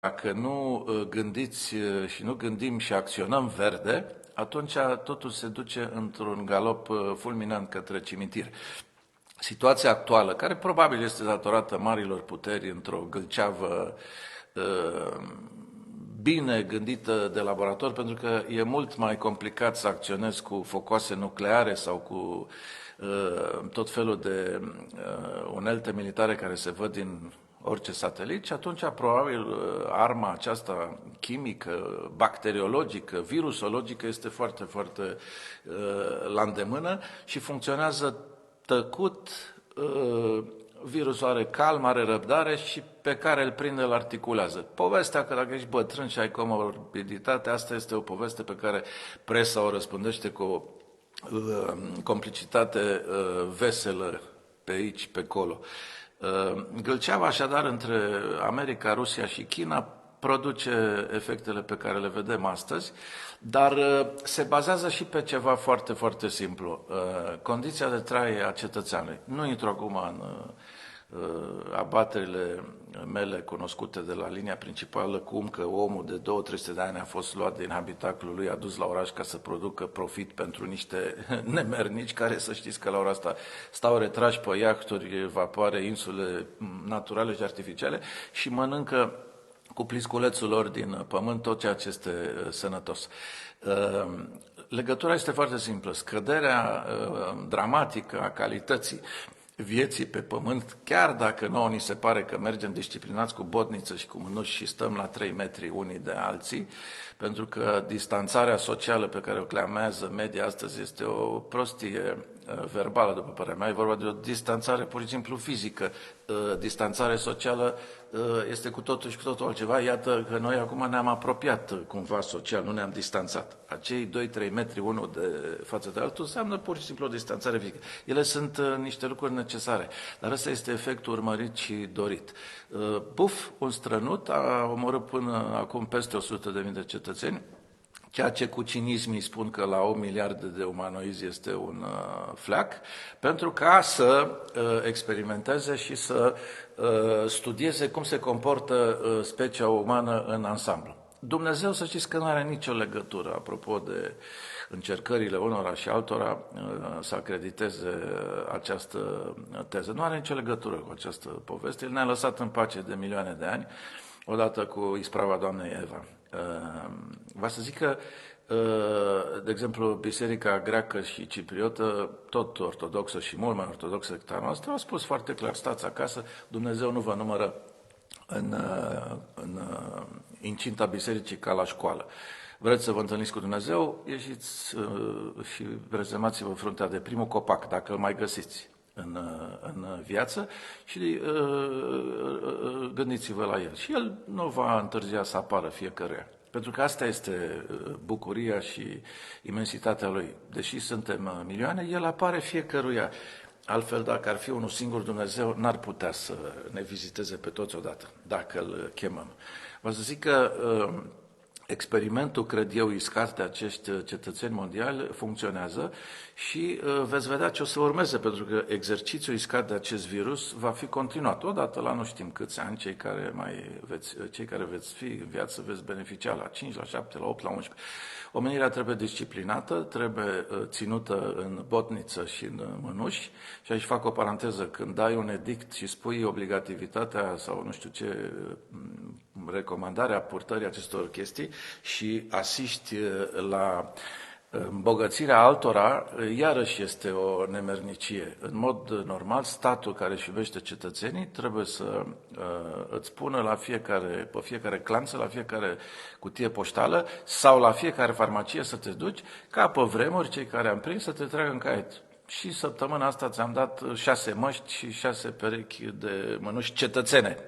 Dacă nu gândiți și nu gândim și acționăm verde, atunci totul se duce într-un galop fulminant către cimitir. Situația actuală, care probabil este datorată marilor puteri într-o gâlceavă bine gândită de laborator, pentru că e mult mai complicat să acționezi cu focoase nucleare sau cu tot felul de unelte militare care se văd din orice satelit și atunci probabil arma aceasta chimică, bacteriologică, virusologică este foarte, foarte la îndemână și funcționează tăcut, virusul are calm, are răbdare și pe care îl prinde îl articulează. Povestea că dacă ești bătrân și ai comorbiditate, asta este o poveste pe care presa o răspândește cu o complicitate veselă pe aici, pe acolo. Gâlceava așadar între America, Rusia și China produce efectele pe care le vedem astăzi, dar se bazează și pe ceva foarte, foarte simplu. Condiția de trai a cetățeanului. Nu intru acum în abaterile mele cunoscute de la linia principală, cum că omul de 200-300 de ani a fost luat din habitaclul lui, adus la oraș ca să producă profit pentru niște nemernici care, să știți că la ora asta stau retrași pe iahturi, vapoare, insule naturale și artificiale și mănâncă cu plisculețul lor din pământ tot ceea ce este sănătos. Legătura este foarte simplă. Scăderea dramatică a calității vieții pe pământ, chiar dacă nouă ni se pare că mergem disciplinați cu botniță și cu mânuși și stăm la 3 metri unii de alții, pentru că distanțarea socială pe care o clamează media astăzi este o prostie verbală, după părerea mea, e vorba de o distanțare pur și simplu fizică. Distanțare socială este cu totul și cu totul altceva. Iată că noi acum ne-am apropiat cumva social, nu ne-am distanțat. Acei 2-3 metri unul de față de altul înseamnă pur și simplu o distanțare fizică. Ele sunt niște lucruri necesare, dar ăsta este efectul urmărit și dorit. Un strănut a omorât până acum peste 100.000 de cetățeni, ceea ce cu cinism îi spun că la 8 miliarde de umanoizi este un fleac, pentru ca să experimenteze și să studieze cum se comportă specia umană în ansamblu. Dumnezeu, să știți că nu are nicio legătură, apropo de încercările unora și altora să acrediteze această teză. Nu are nicio legătură cu această poveste. El ne-a lăsat în pace de milioane de ani, odată cu isprava doamnei Eva. Vă să zic că, de exemplu, biserica greacă și cipriotă, tot ortodoxă și mult mai ortodoxă decât a noastră, au spus foarte clar, stați acasă, Dumnezeu nu vă numără în incinta bisericii ca la școală. Vreți să vă întâlniți cu Dumnezeu, ieșiți și rezemați-vă fruntea de primul copac, dacă îl mai găsiți în viață și gândiți-vă la el. Și el nu va întârzia să apară fiecăruia. Pentru că asta este bucuria și imensitatea lui. Deși suntem milioane, el apare fiecăruia. Altfel, dacă ar fi unul singur, Dumnezeu n-ar putea să ne viziteze pe toți odată, dacă îl chemăm. Vă să zic că experimentul, cred eu, iscat de acești cetățeni mondiali funcționează și veți vedea ce o să urmeze, pentru că exercițiul iscat de acest virus va fi continuat. Odată la nu știm câți ani, cei care veți fi în viață veți beneficia la 5, la 7, la 8, la 11. Omenirea trebuie disciplinată, trebuie ținută în botniță și în mânuși și aici fac o paranteză, când dai un edict și spui obligativitatea sau nu știu ce recomandarea purtării acestor chestii și asiști la îmbogățirea altora, iarăși este o nemernicie. În mod normal, statul care își iubește cetățenii trebuie să îți pună pe fiecare clanță, la fiecare cutie poștală sau la fiecare farmacie să te duci, ca pe vremuri cei care am prins să te tragă în caiet. Și săptămâna asta ți-am dat 6 măști și 6 perechi de mănuși cetățene.